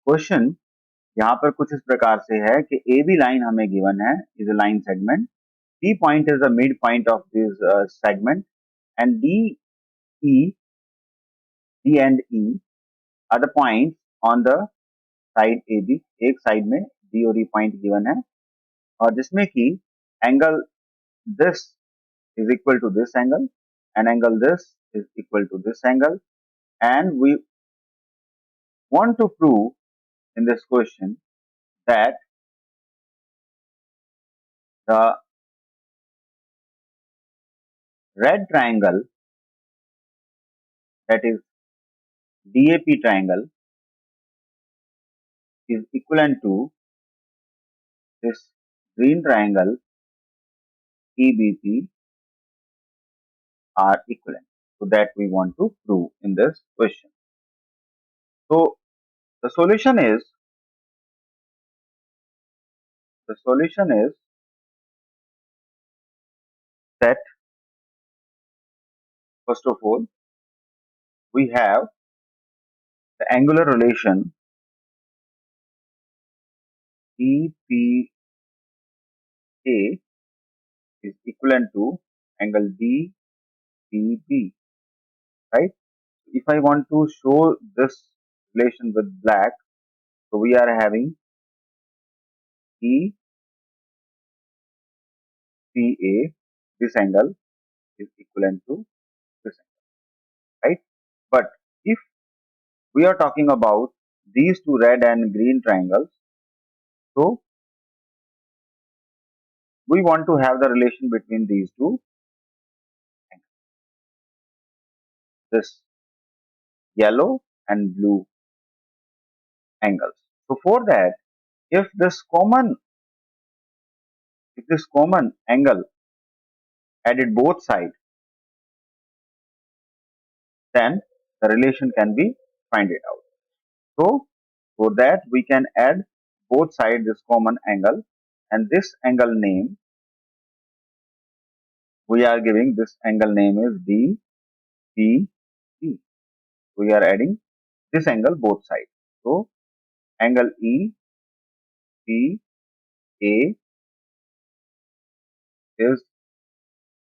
Question यहाँ पर कुछ इस प्रकार से है कि ए बी लाइन हमें गिवन है, is a line segment, P point is the midpoint of this segment, and D and E are the points on the side AB. एक साइड में D और E पॉइंट गिवन है और जिसमें कि angle this is equal to this angle and angle this is equal to this angle, and we want to prove in this question that the red triangle, that is DAP triangle, is equivalent to this green triangle EBP are equivalent. So that we want to prove in this question. So the solution is that first of all we have the angular relation EPA is equivalent to angle DPB, right? If I want to show this relation with black, so we are having EPA, this angle is equivalent to this angle, right? But if we are talking about these two red and green triangles, so we want to have the relation between these two, this yellow and blue angles. So for that, if this common angle added both sides, then the relation can be find it out. So for that we can add both sides this common angle, and this angle name we are giving, this angle name is DPE. We are adding this angle both sides. So angle EPA is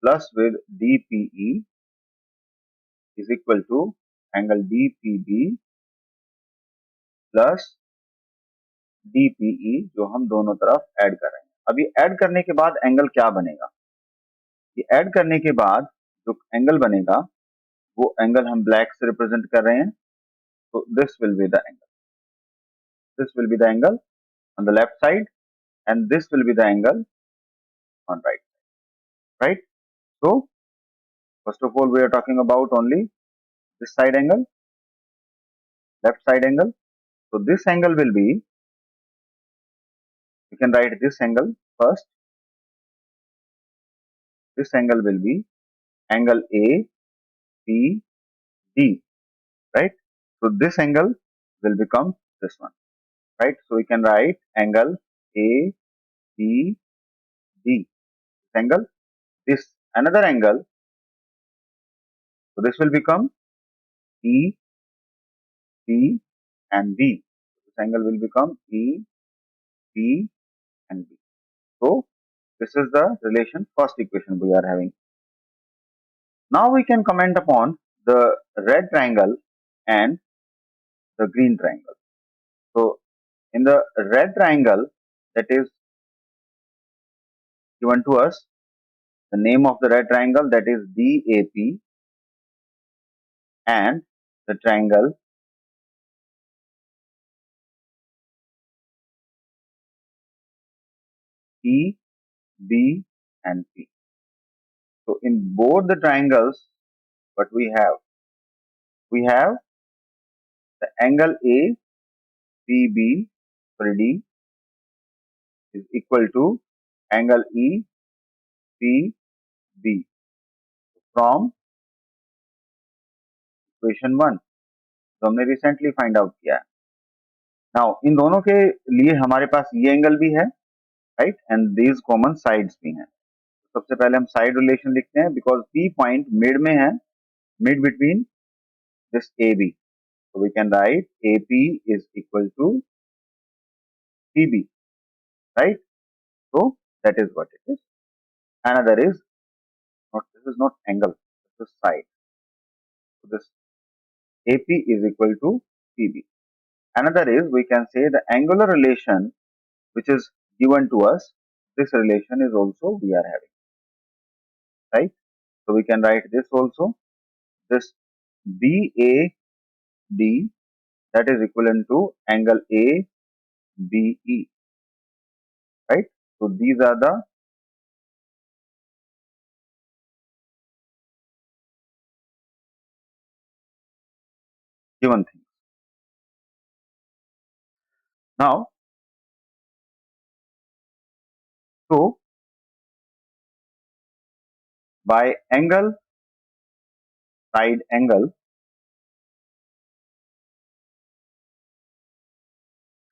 plus with DPE is equal to angle DPB plus DPE जो हम दोनों तरफ add कर रहे हैं. अब ये add करने के बाद एंगल क्या बनेगा? ये ऐड करने के बाद जो एंगल बनेगा वो एंगल हम ब्लैक से रिप्रेजेंट कर रहे हैं. तो this will be the angle, this will be the angle on the left side and this will be the angle on right side, right? So first of all we are talking about only this side angle, left side angle. So this angle will be, you can write this angle first, this angle will be angle APD, right? So this angle will become this one, right? So we can write angle APD, this angle, this another angle, so this will become E, P and B. This angle will become E, P and B. So this is the relation, first equation we are having. Now we can comment upon the red triangle and the green triangle. So in the red triangle, that is given to us, the name of the red triangle, that is DAP, and the triangle E, B and P. So in both the triangles, what we have the angle APB for D is equal to angle EPB from equation 1 तो हमने recently find out किया है. Now in दोनों के लिए हमारे पास ये angle भी है, right, and these common sides भी हैं. सबसे पहले हम साइड रिलेशन लिखते हैं बिकॉज पी पॉइंट मिड में है, mid between this A B. So we can write AP is equal to PB, right? So that is what it is. Another is not, this is not angle, this is side. So this AP is equal to PB. Another is we can say the angular relation which is given to us. This relation is also we are having, right? So we can write this also. This BAD, that is equivalent to angle ABE, right? So these are the given things. Now, so by angle, side angle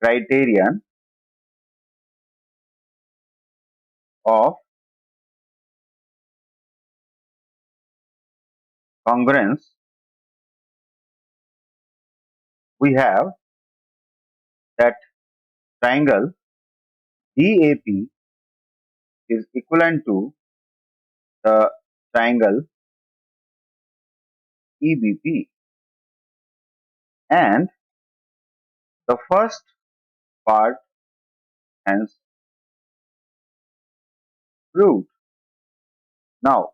criterion of congruence, we have that triangle DAP is equivalent to the triangle EBP, and the first part hence proved. Now,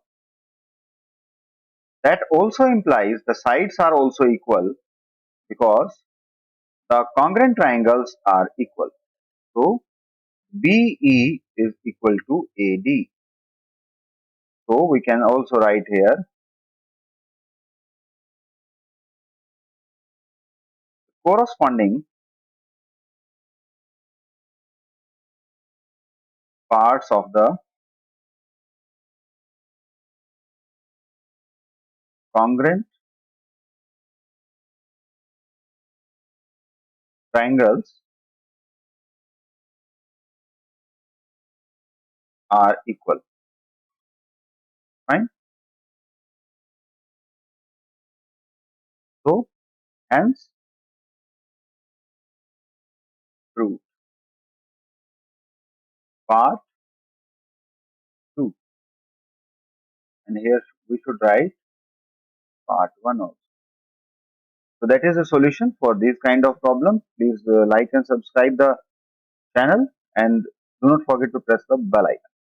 that also implies the sides are also equal because the congruent triangles are equal. So, BE is equal to AD. So, we can also write here corresponding parts of the congruent triangles are equal. Fine. So, hence proved. Part 2. And here we should write part 1 also. So, that is the solution for this kind of problem. Please like and subscribe the channel and do not forget to press the bell icon.